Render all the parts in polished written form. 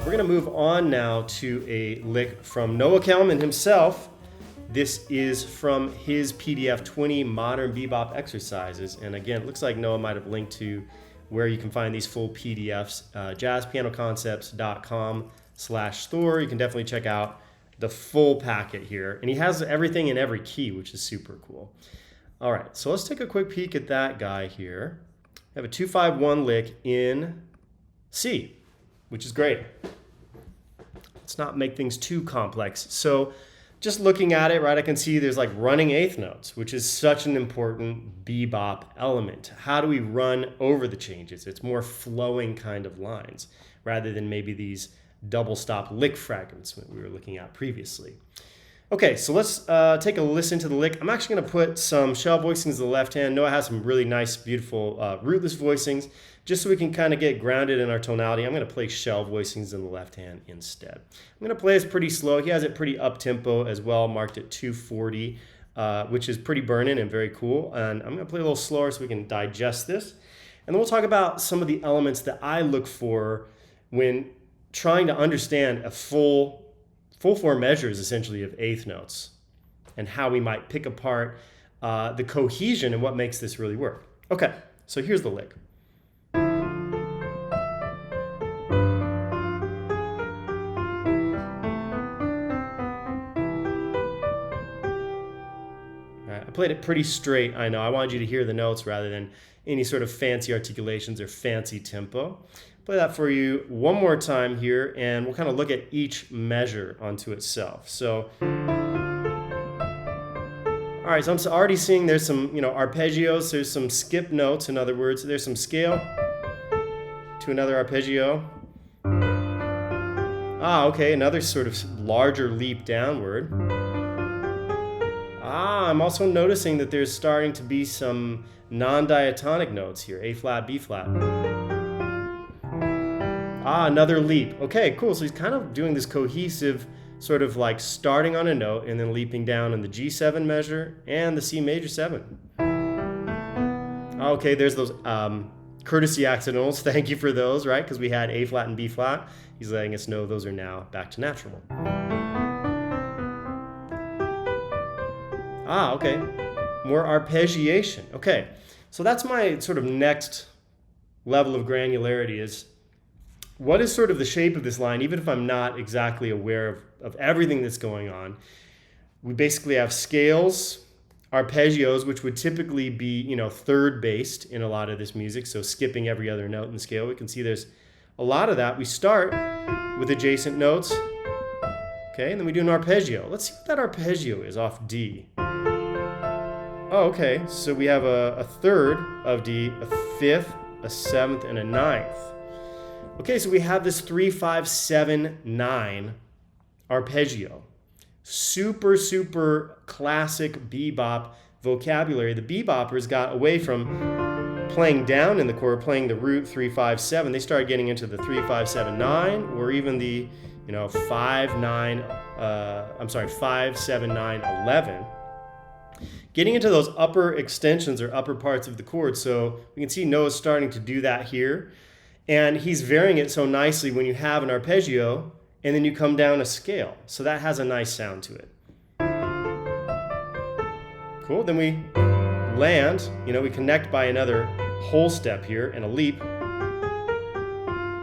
We're gonna move on now to a lick from Noah Kellman himself. This is from his PDF 20 Modern Bebop Exercises. And again, it looks like Noah might have linked to where you can find these full PDFs, jazzpianoconcepts.com/store. You can definitely check out the full packet here. And he has everything in every key, which is super cool. All right, so let's take a quick peek at that guy here. I have a 2-5-1 lick in C, which is great. Let's not make things too complex. So just looking at it, right, I can see there's like running eighth notes, which is such an important bebop element. How do we run over the changes? It's more flowing kind of lines rather than maybe these double stop lick fragments that we were looking at previously. Okay, so let's take a listen to the lick. I'm actually gonna put some shell voicings in the left hand. Noah has some really nice, beautiful rootless voicings. Just so we can kind of get grounded in our tonality, I'm gonna play shell voicings in the left hand instead. I'm gonna play this pretty slow. He has it pretty up tempo as well, marked at 240, which is pretty burning and very cool. And I'm gonna play a little slower so we can digest this. And then we'll talk about some of the elements that I look for when trying to understand a full form measures essentially of eighth notes and how we might pick apart the cohesion and what makes this really work. Okay, so here's the lick. I played it pretty straight, I know. I wanted you to hear the notes rather than any sort of fancy articulations or fancy tempo. Play that for you one more time here, and we'll kind of look at each measure onto itself. So, all right, so I'm already seeing there's some, arpeggios. There's some skip notes. In other words, there's some scale to another arpeggio. Okay, another sort of larger leap downward. I'm also noticing that there's starting to be some non-diatonic notes here, A flat, B flat. Another leap. Okay, cool. So he's kind of doing this cohesive sort of like starting on a note and then leaping down in the G7 measure and the C major 7. Okay, there's those courtesy accidentals. Thank you for those, right? Because we had A flat and B flat. He's letting us know those are now back to natural. Okay. More arpeggiation. Okay. So that's my sort of next level of granularity is what is sort of the shape of this line, even if I'm not exactly aware of everything that's going on. We basically have scales, arpeggios, which would typically be, third based in a lot of this music, so skipping every other note in the scale. We can see there's a lot of that. We start with adjacent notes, okay, and then we do an arpeggio. Let's see what that arpeggio is off D. Okay, so we have a third of D, a fifth, a seventh, and a ninth. Okay, so we have this 3-5-7-9 arpeggio. Super, super classic bebop vocabulary. The beboppers got away from playing down in the chord, playing the root 3-5-7. They started getting into the 3-5-7-9 or even the 5-7-9-11. Getting into those upper extensions or upper parts of the chord. So we can see Noah's starting to do that here. And he's varying it so nicely when you have an arpeggio and then you come down a scale. So that has a nice sound to it. Cool, then we land, we connect by another whole step here and a leap.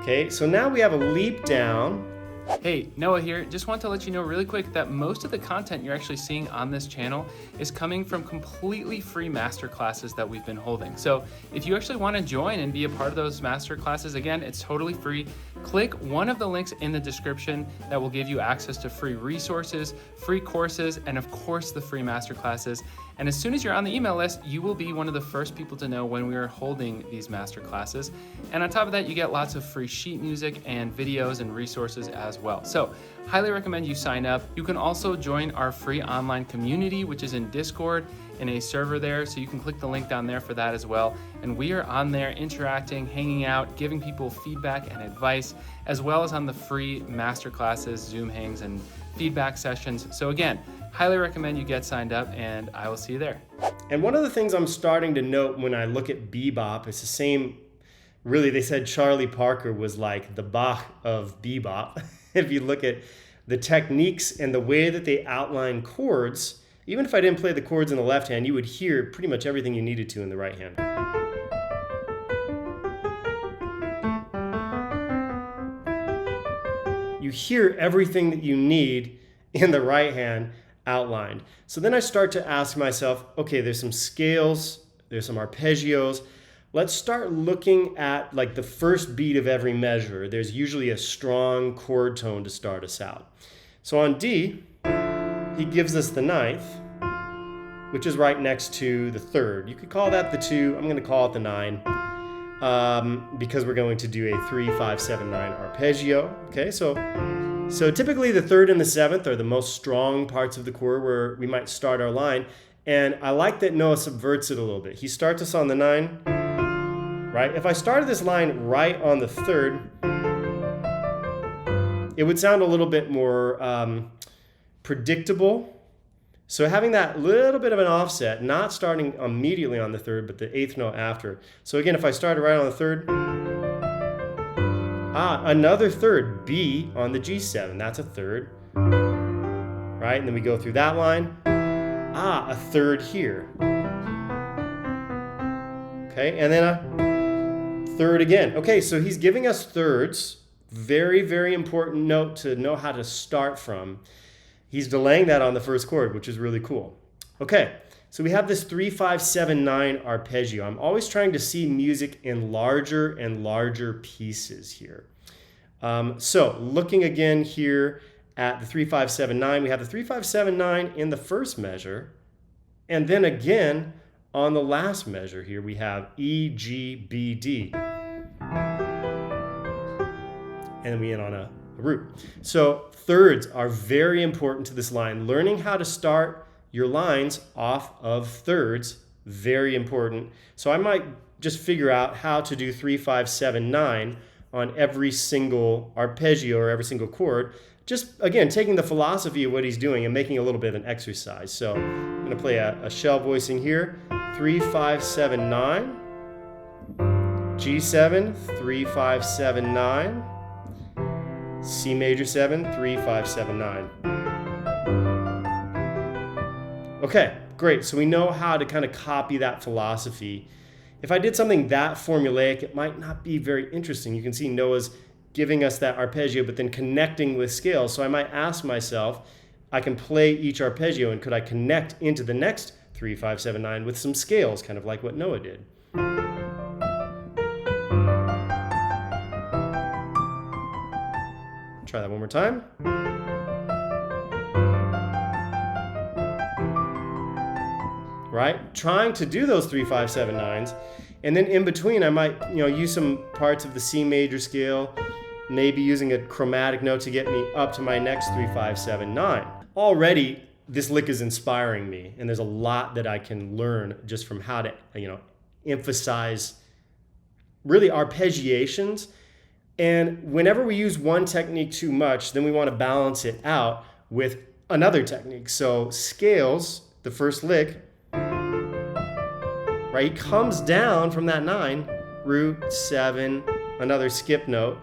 Okay, so now we have a leap down. Hey, Noah here. Just want to let you know really quick that most of the content you're actually seeing on this channel is coming from completely free masterclasses that we've been holding. So if you actually want to join and be a part of those masterclasses, again, it's totally free. Click one of the links in the description that will give you access to free resources, free courses, and of course the free masterclasses. And as soon as you're on the email list, you will be one of the first people to know when we are holding these masterclasses. And on top of that, you get lots of free sheet music and videos and resources as well. So highly recommend you sign up. You can also join our free online community, which is in Discord, in a server there. So you can click the link down there for that as well. And we are on there interacting, hanging out, giving people feedback and advice, as well as on the free masterclasses, Zoom hangs, and feedback sessions. So again, highly recommend you get signed up, and I will see you there. And one of the things I'm starting to note when I look at bebop is the same really, they said Charlie Parker was like the Bach of bebop. If you look at the techniques and the way that they outline chords, even if I didn't play the chords in the left hand, you would hear pretty much everything you needed to in the right hand. You hear everything that you need in the right hand outlined. So then I start to ask myself, okay, there's some scales, there's some arpeggios. Let's start looking at like the first beat of every measure. There's usually a strong chord tone to start us out. So on D, he gives us the ninth, which is right next to the third. You could call that the 2. I'm going to call it the 9 because we're going to do a 3, 5, 7, 9 arpeggio. Okay, so typically the 3rd and the 7th are the most strong parts of the chord where we might start our line. And I like that Noah subverts it a little bit. He starts us on the 9, right? If I started this line right on the 3rd, it would sound a little bit more predictable. So having that little bit of an offset, not starting immediately on the 3rd, but the 8th note after. So again, if I started right on the 3rd, another 3rd, B on the G7, that's a 3rd, right? And then we go through that line, a 3rd here. Okay, and then a 3rd again. Okay, so he's giving us thirds, very, very important note to know how to start from. He's delaying that on the first chord, which is really cool. Okay, so we have this 3, 5, 7, 9 arpeggio. I'm always trying to see music in larger and larger pieces here. So looking again here at the 3, 5, 7, 9, we have the 3, 5, 7, 9 in the first measure. And then again, on the last measure here, we have E, G, B, D. And we end on a root. So thirds are very important to this line. Learning how to start your lines off of thirds, very important. So I might just figure out how to do 3, 5, 7, 9 on every single arpeggio or every single chord. Just, again, taking the philosophy of what he's doing and making a little bit of an exercise. So I'm going to play a shell voicing here. 3, 5, 7, 9. G7, 3, 5, 7, 9. C major 7, 3, 5, 7, 9. Okay, great. So we know how to kind of copy that philosophy. If I did something that formulaic, it might not be very interesting. You can see Noah's giving us that arpeggio, but then connecting with scales. So I might ask myself, I can play each arpeggio, and could I connect into the next 3, 5, 7, 9 with some scales, kind of like what Noah did? Try that one more time. Right? Trying to do those 3, 5, 7, 9s. And then in between, I might, use some parts of the C major scale, maybe using a chromatic note to get me up to my next 3, 5, 7, 9. Already, this lick is inspiring me, and there's a lot that I can learn just from how to, emphasize really arpeggiations. And whenever we use one technique too much, then we want to balance it out with another technique. So scales, the first lick, right? He comes down from that 9, root, 7, another skip note,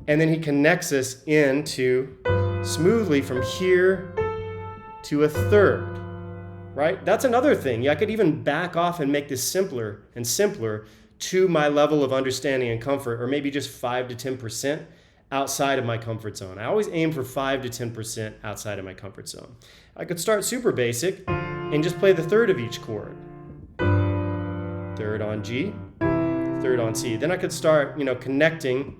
and then he connects us into smoothly from here to a 3rd, right? That's another thing. I could even back off and make this simpler and simpler to my level of understanding and comfort, or maybe just 5 to 10% outside of my comfort zone. I always aim for 5 to 10% outside of my comfort zone. I could start super basic and just play the 3rd of each chord. 3rd on G, 3rd on C. Then I could start, connecting.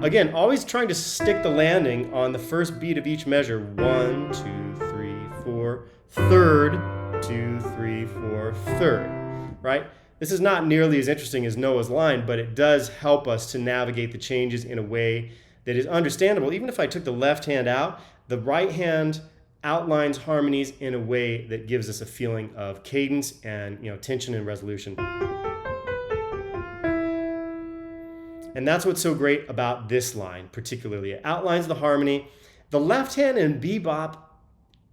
Again, always trying to stick the landing on the first beat of each measure. 1, 2, 3, 4, 3rd, 2, 3, 4, 3rd, right? This is not nearly as interesting as Noah's line, but it does help us to navigate the changes in a way that is understandable. Even if I took the left hand out, the right hand outlines harmonies in a way that gives us a feeling of cadence and tension and resolution. And that's what's so great about this line particularly. It outlines the harmony. The left hand in bebop,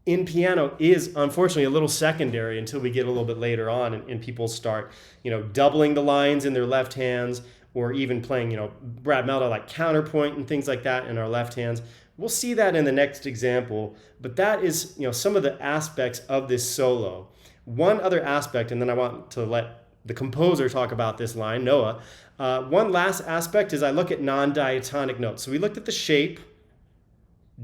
in piano is unfortunately a little secondary until we get a little bit later on and people start, doubling the lines in their left hands, or even playing, Brad Melda like counterpoint and things like that in our left hands. We'll see that in the next example, but that is, some of the aspects of this solo. One other aspect, and then I want to let the composer talk about this line, Noah. One last aspect is I look at non-diatonic notes. So we looked at the shape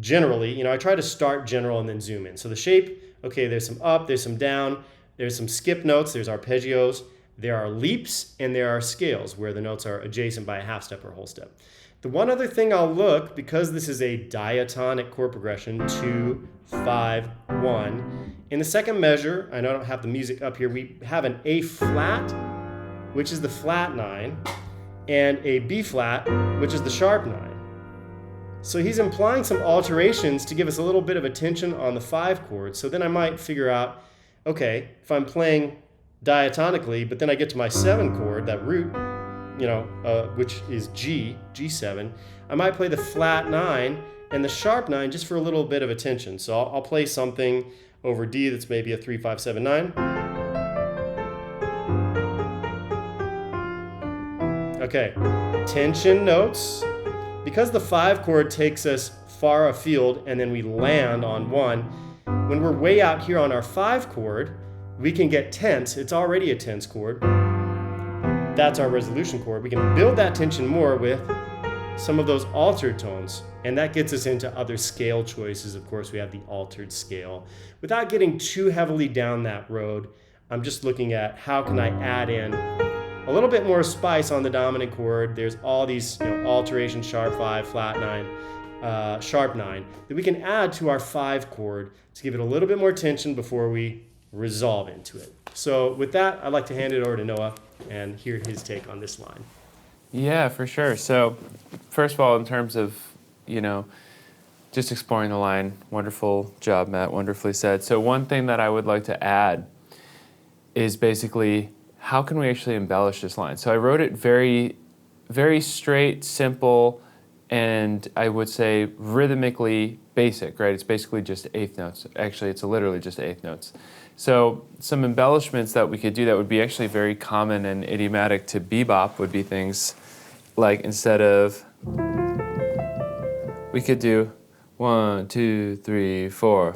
generally. I try to start general and then zoom in. So the shape, okay, there's some up, there's some down, there's some skip notes, there's arpeggios, there are leaps, and there are scales where the notes are adjacent by a half step or whole step. The one other thing I'll look, because this is a diatonic chord progression, 2, 5, 1. In the second measure, I know I don't have the music up here, we have an A flat, which is the flat 9, and a B flat, which is the sharp 9. So he's implying some alterations to give us a little bit of attention on the 5 chord. So then I might figure out, okay, if I'm playing diatonically, but then I get to my 7 chord, that root, which is G7, I might play the flat 9 and the sharp 9 just for a little bit of attention. So I'll play something over D that's maybe a 3, 5, 7, 9. Okay, tension notes. Because the 5 chord takes us far afield and then we land on 1, when we're way out here on our 5 chord, we can get tense. It's already a tense chord. That's our resolution chord. We can build that tension more with some of those altered tones, and that gets us into other scale choices. Of course, we have the altered scale. Without getting too heavily down that road, I'm just looking at how can I add in a little bit more spice on the dominant chord. There's all these alterations, sharp 5, flat 9, sharp 9, that we can add to our 5 chord to give it a little bit more tension before we resolve into it. So with that, I'd like to hand it over to Noah and hear his take on this line. Yeah, for sure. So first of all, in terms of, just exploring the line, wonderful job, Matt, wonderfully said. So one thing that I would like to add is basically, how can we actually embellish this line? So I wrote it very, very straight, simple, and I would say rhythmically basic, right? It's basically just eighth notes. Actually, it's literally just eighth notes. So some embellishments that we could do that would be actually very common and idiomatic to bebop would be things like, instead of, we could do 1, 2, 3, 4.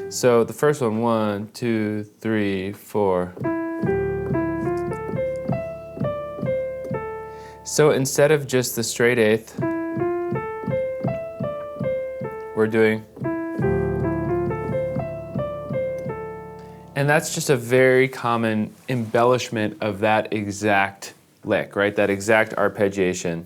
So the first one, 1, 2, 3, 4. So instead of just the straight eighth, we're doing, and that's just a very common embellishment of that exact lick, right? That exact arpeggiation.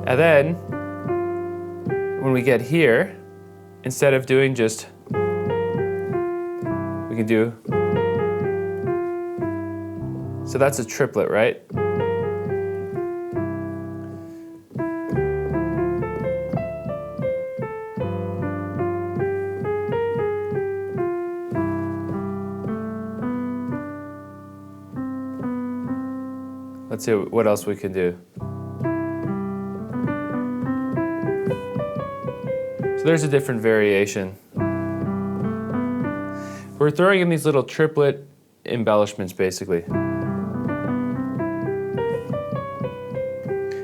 And then, when we get here, instead of doing just, we can do, so that's a triplet, right? Let's see what else we can do. So there's a different variation. We're throwing in these little triplet embellishments, basically.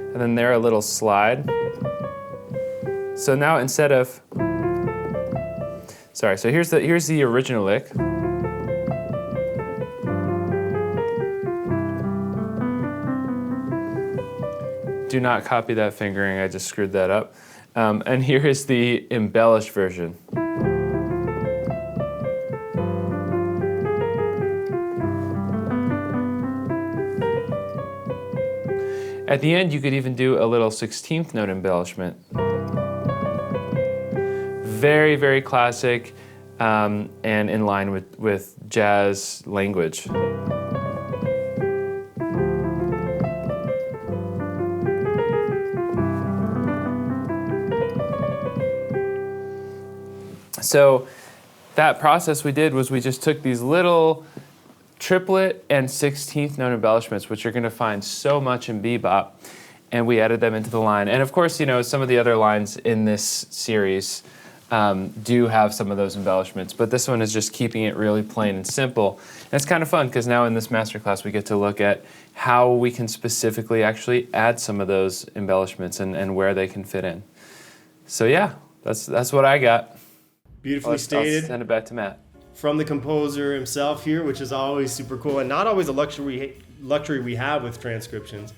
And then there a little slide. So now instead of, sorry, so here's the original lick. Do not copy that fingering, I just screwed that up. And here is the embellished version. At the end, you could even do a little 16th note embellishment. Very, very classic and in line with jazz language. So that process we did was we just took these little triplet and 16th note embellishments, which you're going to find so much in Bebop, and we added them into the line. And of course, you know, some of the other lines in this series do have some of those embellishments, but this one is just keeping it really plain and simple. And it's kind of fun because now in this masterclass we get to look at how we can specifically actually add some of those embellishments and where they can fit in. So yeah, that's what I got. Beautifully stated. I'll send it back to Matt. From the composer himself here, which is always super cool and not always a luxury we have with transcriptions.